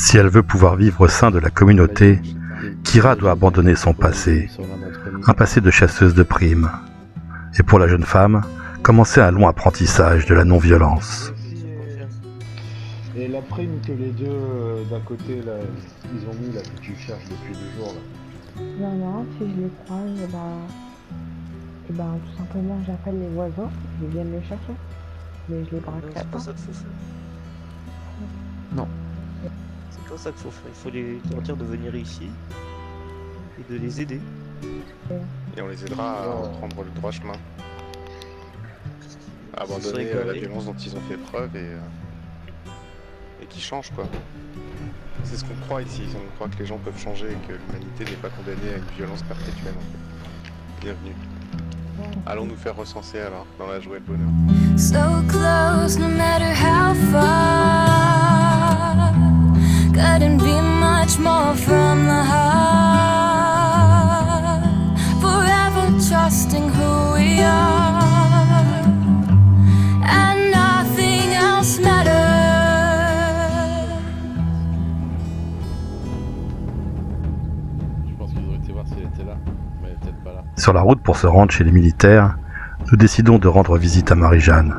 Si elle veut pouvoir vivre au sein de la communauté, Kira doit abandonner son passé, un passé de chasseuse de primes. Et pour la jeune femme, commencer un long apprentissage de la non-violence. Et la prime que les deux d'à côté là, ils ont mis là que tu cherches depuis 2 jours là. Non, si je les croise, tout simplement j'appelle les voisins, ils viennent les chercher. Mais je les braquerai C'est pas. pas ça qu'il faut faire. Non. C'est pas ça qu'il faut faire. Il faut les leur de venir ici et de les aider. Et on les aidera à prendre le droit chemin. À abandonner serait la galé. violence dont ils ont fait preuve et qui changent quoi. C'est ce qu'on croit ici, on croit que les gens peuvent changer et que l'humanité n'est pas condamnée à une violence perpétuelle en fait. Bienvenue. Allons nous faire recenser alors, dans la joie et le bonheur. So close, no matter how far. Couldn't be much more from the heart. Forever trusting who we are. And nothing else matters. Je pense qu'ils auraient été voir si elle était là, mais elle est peut-être pas là. Sur la route pour se rendre chez les militaires, nous décidons de rendre visite à Marie-Jeanne,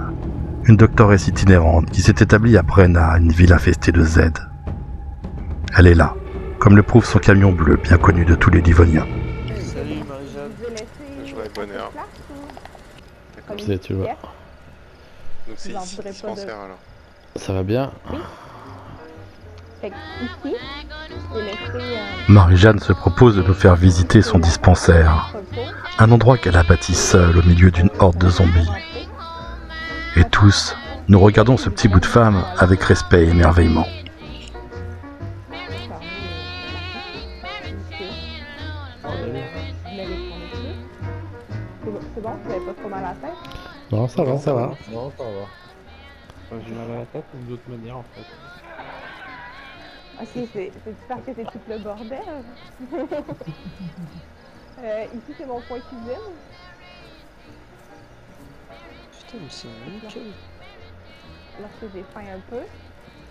une doctoresse itinérante qui s'est établie à Brenna, une ville infestée de Z. Elle est là, comme le prouve son camion bleu bien connu de tous les Livoniens. Salut Marie-Jeanne. Joie et bonheur. Si tu vois. Donc c'est Vous en ici voudrez le pas de- dispensaire alors. Ça va bien? Fait que ici, je vais laisser Marie-Jeanne se propose de nous faire visiter son dispensaire, un endroit qu'elle a bâti seule au milieu d'une horde de zombies. Et tous, nous regardons ce petit bout de femme avec respect et émerveillement. C'est bon, vous avez pas trop mal à la tête? Non, ça va, ça va. Non, ça va. J'ai mal à la tête d'une autre manière en fait. Ok, c'est parce que c'est tout le bordel. Ici, c'est mon coin cuisine. Putain, mais c'est nickel. Lorsque j'ai faim un peu.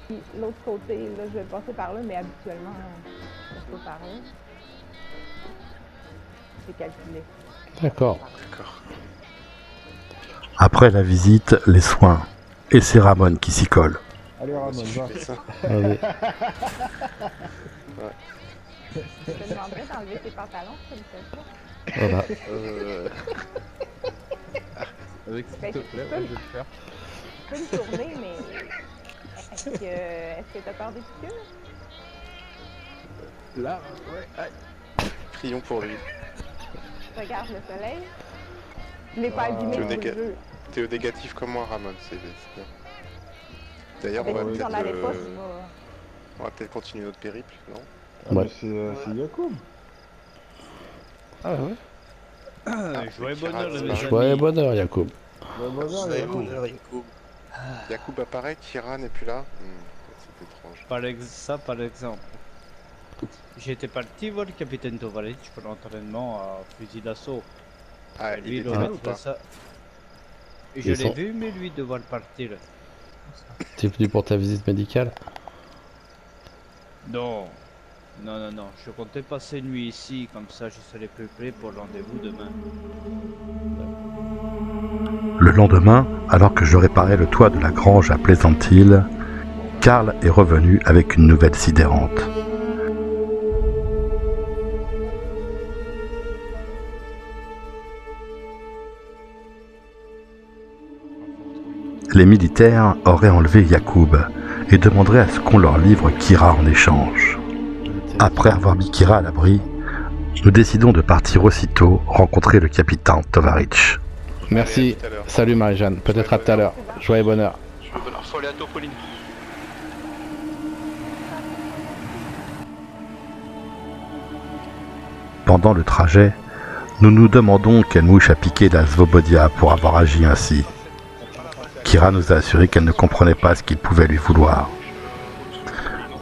Puis l'autre côté, là, je vais passer par là, mais habituellement, je passe pas par là. C'est calculé. D'accord. D'accord. Après la visite, les soins. Et c'est Ramon qui s'y colle. Allez Ramon, Si je va. fais ça. Allez. Je te demanderais d'enlever tes pantalons, ça me fait pas. Voilà. Avec s'il te plaît, ouais, je vais le faire. Tu peux me tourner, mais est-ce que t'as peur des piqûres? Là, ouais, aïe. Prions pour lui. Regarde le soleil. Je l'ai pas abîmé T'es au pour le néga- jeu. T'es au négatif comme moi Ramon, c'est bien. D'ailleurs on va Avec si on peut-être l'avait pas, c'est pas... on va peut-être continuer notre périple, non? Ah, Ouais. mais c'est Yacoub. Ah ouais. Joyeux Kira bonheur, les disparaît. amis. Joyeux bonheur, Yacoub. Bah, bonheur, Joyeux Yacoub. bonheur, Yacoub. Yacoub apparaît, Kira n'est plus là. C'est étrange. Par exemple. J'étais parti voir le capitaine Tovaric pour l'entraînement à fusil d'assaut. Ah, Lui, il le était là ou maître pas? de ça. Ils Je l'ai sont- vu, mais lui devoir partir. T'es venu pour ta visite médicale? Non. Non. Je comptais passer une nuit ici, comme ça je serai plus prêt pour le rendez-vous demain. Le lendemain, alors que je réparais le toit de la grange à Pleasant Hill, Karl est revenu avec une nouvelle sidérante. Les militaires auraient enlevé Yacoub et demanderaient à ce qu'on leur livre Kira en échange. Après avoir mis Kira à l'abri, nous décidons de partir aussitôt rencontrer le capitaine Tovaric. Merci. Allez, à tout à l'heure. Salut Marie-Jeanne. Peut-être à tout à l'heure. Joyeux bonheur. Faut aller à Topolino. Pendant le trajet, nous nous demandons quelle mouche a piqué la Svobodia pour avoir agi ainsi. Kira nous a assuré qu'elle ne comprenait pas ce qu'il pouvait lui vouloir.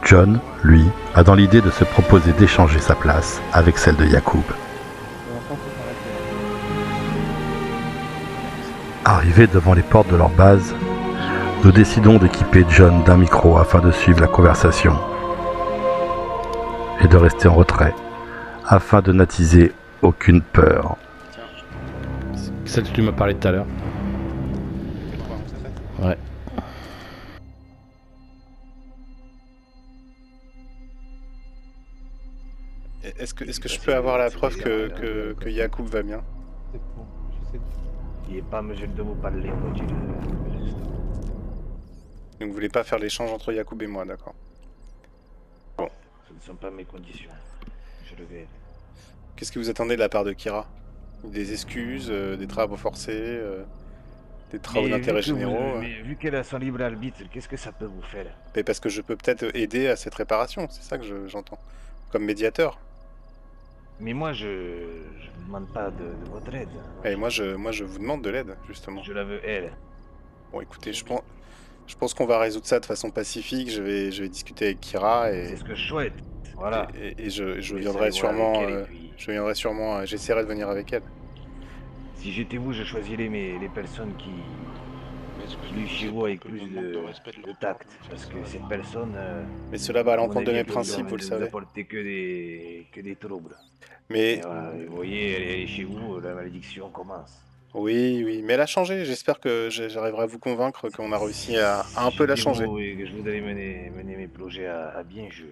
John, lui, a dans l'idée de se proposer d'échanger sa place avec celle de Yacoub. Arrivés devant les portes de leur base, nous décidons d'équiper John d'un micro afin de suivre la conversation. et de rester en retrait, afin de n'attiser aucune peur. Celle que tu m'as parlé tout à l'heure. Ouais. Est-ce que je peux avoir la preuve que Yacoub va bien? Il n'est pas en mesure de vous parler, on va dire. Donc vous voulez pas faire l'échange entre Yacoub et moi, d'accord. Bon. Ce ne sont pas mes conditions. Je le vais. Qu'est-ce que vous attendez de la part de Kira? Des excuses, des travaux forcés, des travaux d'intérêt généraux? Mais vu qu'elle a son libre arbitre, qu'est-ce que ça peut vous faire? Mais parce que je peux peut-être aider à cette réparation, c'est ça que j'entends. Comme médiateur. Mais moi, je ne demande pas de votre aide. Et moi je vous demande de l'aide, justement. Je la veux, elle. Bon, écoutez, je pense qu'on va résoudre ça de façon pacifique. Je vais discuter avec Kira et... C'est ce que je souhaite. Voilà. Et je viendrai sûrement... Je viendrai sûrement... J'essaierai de venir avec elle. Si j'étais vous, je choisirais les personnes qui lui chirent avec plus de tact. Parce que cette personne... Mais cela va à l'encontre de mes principes, principes, vous le savez. Ne apporter que des troubles. Mais... Et voilà, vous voyez, elle est chez vous, la malédiction commence. Oui, mais elle a changé. J'espère que j'arriverai à vous convaincre qu'on a réussi à un peu la changer. Et que je voudrais mener mes projets à bien, je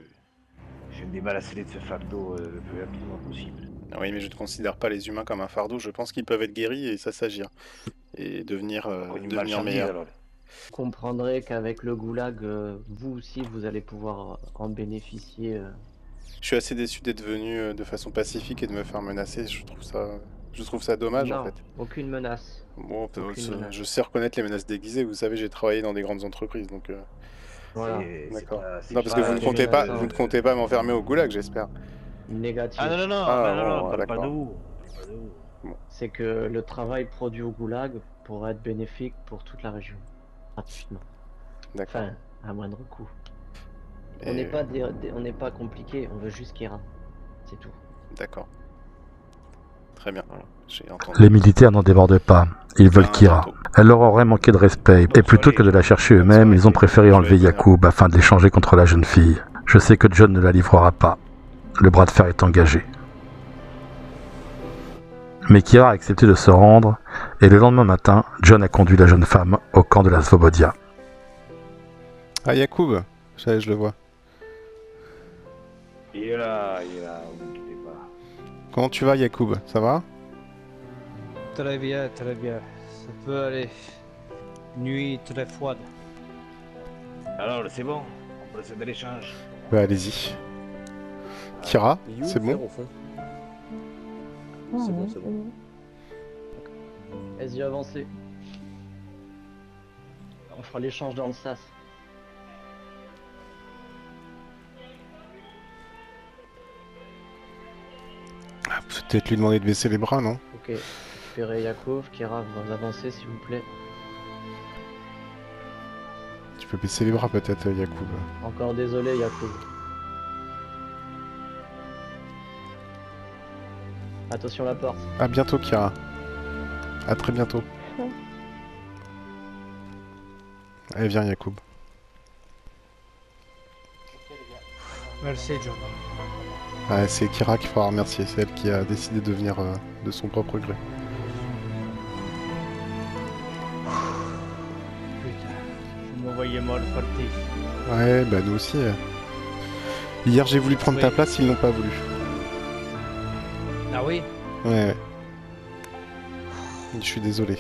me débarrasserai de ce fardeau le plus rapidement possible. Oui, mais je ne considère pas les humains comme un fardeau. Je pense qu'ils peuvent être guéris et ça s'agir. Et devenir meilleurs. Alors. Vous comprendrez qu'avec le goulag, vous aussi, vous allez pouvoir en bénéficier. Je suis assez déçu d'être venu de façon pacifique et de me faire menacer. Je trouve ça dommage, Non, en fait. aucune menace. Bon, Aucune menace. je sais reconnaître les menaces déguisées. Vous savez, j'ai travaillé dans des grandes entreprises, donc... Voilà. D'accord. Non, parce que vous ne comptez pas m'enfermer au goulag, j'espère. Négatif. Ah non, bon, pas d'accord. de vous. C'est que le travail produit au goulag pourrait être bénéfique pour toute la région. Gratuitement. D'accord. Enfin, à moindre coût. Et- On n'est pas compliqué, on veut juste Kira. C'est tout. D'accord. Très bien. J'ai entendu. Les militaires n'en débordent pas, ils veulent Kira. Bientôt. Elle leur aurait manqué de respect, et plutôt que de la chercher eux-mêmes, ils ont préféré enlever Yacoub afin de l'échanger contre la jeune fille. Je sais que John ne la livrera pas. Le bras de fer est engagé. Mais Kira a accepté de se rendre, et le lendemain matin, John a conduit la jeune femme au camp de la Svobodia. Ah, Yacoub, je le vois. Il est là, vous inquiétez pas. Comment tu vas, Yacoub? Ça va? Très bien, très bien. Ça peut aller. Nuit très froide. Alors, c'est bon, on procède à l'échange. Bah, allez-y. Kira, c'est bon? C'est bon. Vas-y, avancez. On fera l'échange dans le sas. Ah, peut-être lui demander de baisser les bras, non? Ok. Récupérez Yakov, Kira, vous avancez s'il vous plaît. Tu peux baisser les bras, peut-être, Yacoub. Encore désolé, Yakov. Attention la porte. À bientôt, Kira. À très bientôt. Ouais. Allez, viens, Yacoub. Merci, John. Ah, c'est Kira qu'il faudra remercier. C'est elle qui a décidé de venir de son propre gré. Putain, vous me voyez mal parti. Ouais, bah nous aussi. Hier, j'ai voulu prendre ta place, ils n'ont pas voulu. Ah oui? Ouais. Je suis désolé.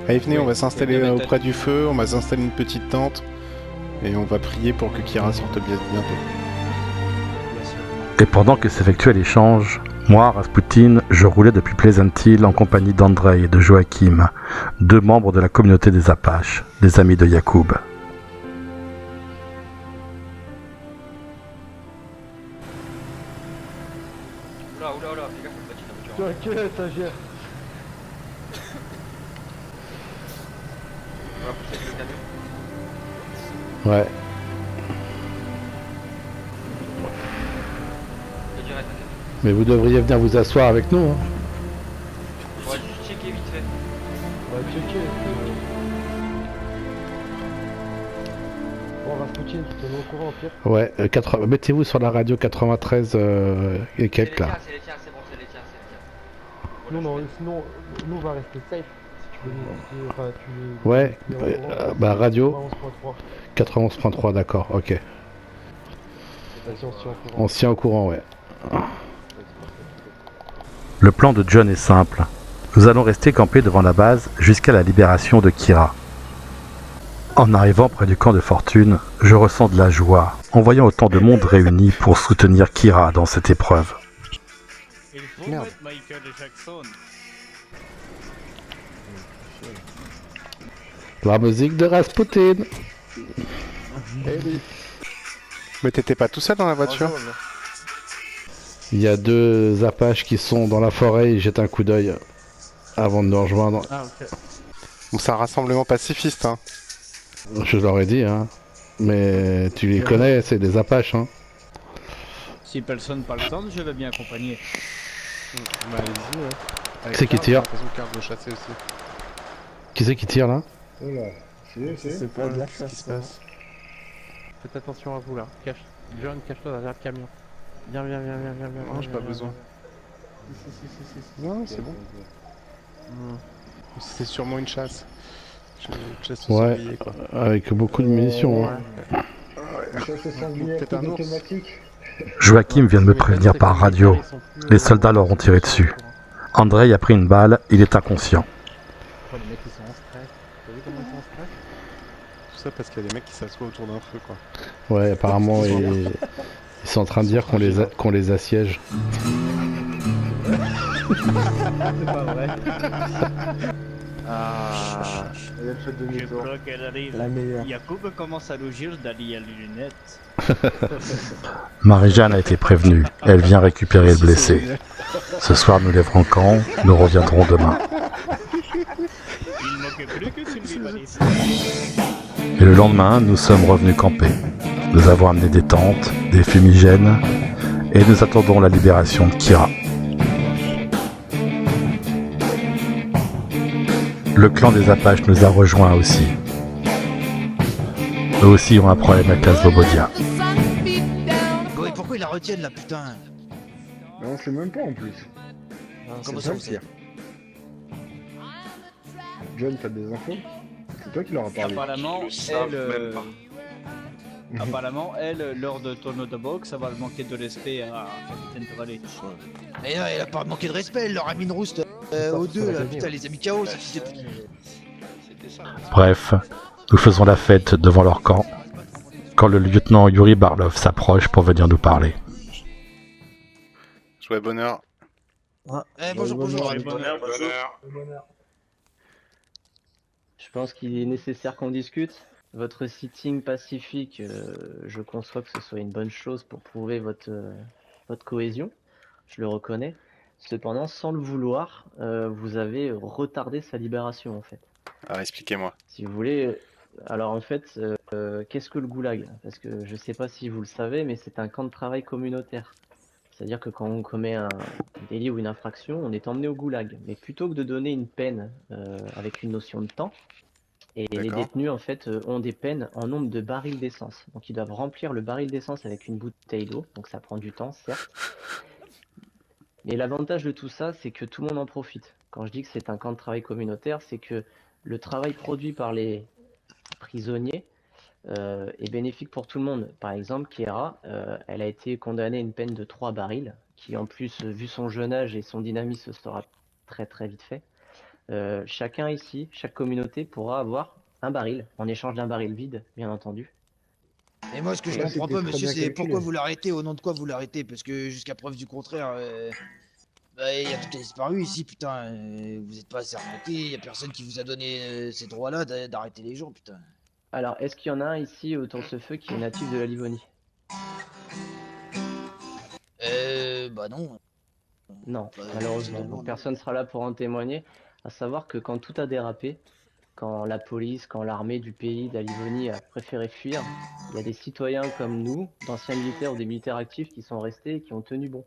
Allez, venez, Oui, on va c'est s'installer bien auprès du feu, on va s'installer une petite tente. Et on va prier pour que Kira sorte bientôt. Merci. Et pendant que s'effectuait l'échange, moi, Rasputin, je roulais depuis Pleasant Hill en compagnie d'Andrei et de Joachim, deux membres de la communauté des Apaches, des amis de Yacoub. Oula, fais gaffe, le petit dans le voiture. T'inquiète, ça gère. On va pousser avec le camion. Ouais. Je dirais, t'inquiète. Mais vous devriez venir vous asseoir avec nous. Hein. On va juste checker vite fait. On va checker. Bon, Rasputin, tenez au courant au pire. Ouais, mettez-vous sur la radio 93 et quelques là. C'est les tiens, c'est bon, c'est les tiens, c'est les tiens. Non, non, sinon, nous on va rester safe. Si tu veux nous dire, enfin, tu... Ouais, bah radio 91.3. 91.3, d'accord, ok. Vas-y, on se tient au courant. On se tient au courant, ouais. Le plan de John est simple. Nous allons rester campés devant la base jusqu'à la libération de Kira. En arrivant près du camp de Fortune, je ressens de la joie en voyant autant de monde réuni pour soutenir Kira dans cette épreuve. Il faut mettre Michael Jackson. La musique de Rasputin. Mais t'étais pas tout seul dans la voiture? Il y a 2 Apaches qui sont dans la forêt, ils jettent un coup d'œil avant de nous rejoindre. Ah, ok. Donc c'est un rassemblement pacifiste, hein. Je leur ai dit, hein. Mais tu les connais, c'est des Apaches, hein. Si personne pas le temps, je vais bien accompagner. Bah allez-y, ouais. Qui c'est qui tire? De chasser aussi. Qui c'est qui tire là? Oula, c'est pas de la chasse. Qu'est-ce qui se passe? Faites attention à vous là. John, cache-toi derrière le camion. Viens. Non, j'ai pas besoin. Non, c'est bon. C'est sûrement une chasse. Je laisse le Ouais, sanglier, quoi. avec beaucoup de munitions. Hein. Peut-être un ours. Joachim vient de me prévenir par radio. Les soldats leur ont tiré dessus. Andrei a pris une balle, il est inconscient. Les mecs ils sont en stress. T'as vu comment ils sont en stress? Tout ça parce qu'il y a des mecs qui s'assoient autour d'un feu, quoi. Ouais, apparemment, ils sont en train de dire qu'on les assiège. C'est pas vrai. Ah, elle a fait Je demi-tour. crois qu'elle arrive. La meilleure. Yacoub commence à rougir derrière les lunettes. Marie-Jeanne a été prévenue. Elle vient récupérer le blessé. Ce soir, nous lèverons camp. Nous reviendrons demain. Il manquait plus que celui valise. Et le lendemain, nous sommes revenus camper. Nous avons amené des tentes, des fumigènes, et nous attendons la libération de Kira. Le clan des Apaches nous a rejoints aussi. Eux aussi ont un problème avec la Svobodia. Ouais, pourquoi ils la retiennent là, putain? Mais on sait même pas en plus. Comment ça, vous savez? John, t'as des infos? C'est toi qui leur as parlé. Apparemment, elle, lors de tournoi de boxe, ça va manquer de respect à Capitaine Tovalet. Mais non, elle a pas manqué de respect, elle leur a mis une rouste aux deux, là, putain, les amis KO, ça faisait plus. Bref, nous faisons la fête devant leur camp, quand le lieutenant Yuri Barlov s'approche pour venir nous parler. Joyeux bonheur. Bonjour. Bonheur. Je pense qu'il est nécessaire qu'on discute. Votre sitting pacifique, je conçois que ce soit une bonne chose pour prouver votre cohésion. Je le reconnais. Cependant, sans le vouloir, vous avez retardé sa libération en fait. Alors expliquez-moi. Si vous voulez, alors en fait, qu'est-ce que le goulag? Parce que je sais pas si vous le savez, mais c'est un camp de travail communautaire. C'est-à-dire que quand on commet un délit ou une infraction, on est emmené au goulag. Mais plutôt que de donner une peine avec une notion de temps, et les détenus en fait ont des peines en nombre de barils d'essence. Donc ils doivent remplir le baril d'essence avec une bouteille d'eau. Donc ça prend du temps, certes. Mais l'avantage de tout ça, c'est que tout le monde en profite. Quand je dis que c'est un camp de travail communautaire, c'est que le travail produit par les prisonniers est bénéfique pour tout le monde. Par exemple, Kira, elle a été condamnée à une peine de 3 barils, qui en plus, vu son jeune âge et son dynamisme, sera très très vite fait. Chacun ici, chaque communauté pourra avoir un baril, en échange d'un baril vide, bien entendu. Et moi, ce que je comprends pas, monsieur, c'est pourquoi vous l'arrêtez, au nom de quoi vous l'arrêtez? Parce que jusqu'à preuve du contraire, il y a tout qui a disparu ici, putain. Vous êtes pas assez remonté, il y a personne qui vous a donné ces droits-là d'arrêter les gens, putain. Alors, est-ce qu'il y en a un ici autour de ce feu qui est natif de la Livonie? Bah non. Non, malheureusement. Donc, personne sera là pour en témoigner. À savoir que quand tout a dérapé, quand la police, quand l'armée du pays, de la Livonie, a préféré fuir, il y a des citoyens comme nous, d'anciens militaires ou des militaires actifs qui sont restés et qui ont tenu bon.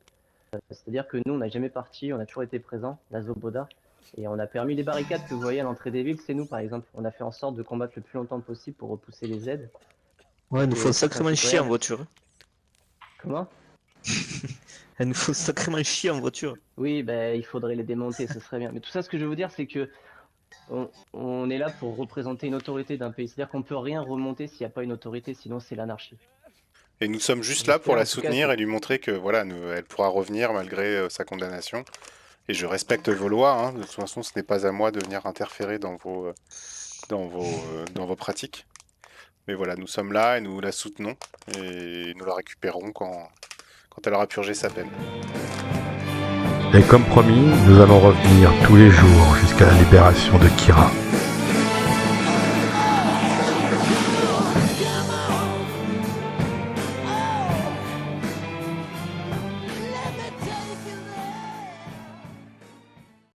C'est-à-dire que nous, on n'a jamais parti, on a toujours été présents, la Svoboda, et on a permis les barricades que vous voyez à l'entrée des villes, c'est nous par exemple. On a fait en sorte de combattre le plus longtemps possible pour repousser les aides. Ouais, il nous faut Et sacrément un chier en super- voiture. Comment? Il nous faut sacrément chier en voiture. Oui, ben il faudrait les démonter, ce serait bien. Mais tout ça, ce que je veux vous dire, c'est que on est là pour représenter une autorité d'un pays. C'est-à-dire qu'on peut rien remonter s'il n'y a pas une autorité, sinon c'est l'anarchie. Et nous sommes juste là pour la En tout cas, soutenir c'est- et lui montrer que voilà, elle pourra revenir malgré sa condamnation. Et je respecte vos lois, hein. De toute façon, ce n'est pas à moi de venir interférer dans vos pratiques. Mais voilà, nous sommes là et nous la soutenons et nous la récupérerons quand elle aura purgé sa peine. Et comme promis, nous allons revenir tous les jours jusqu'à la libération de Kira.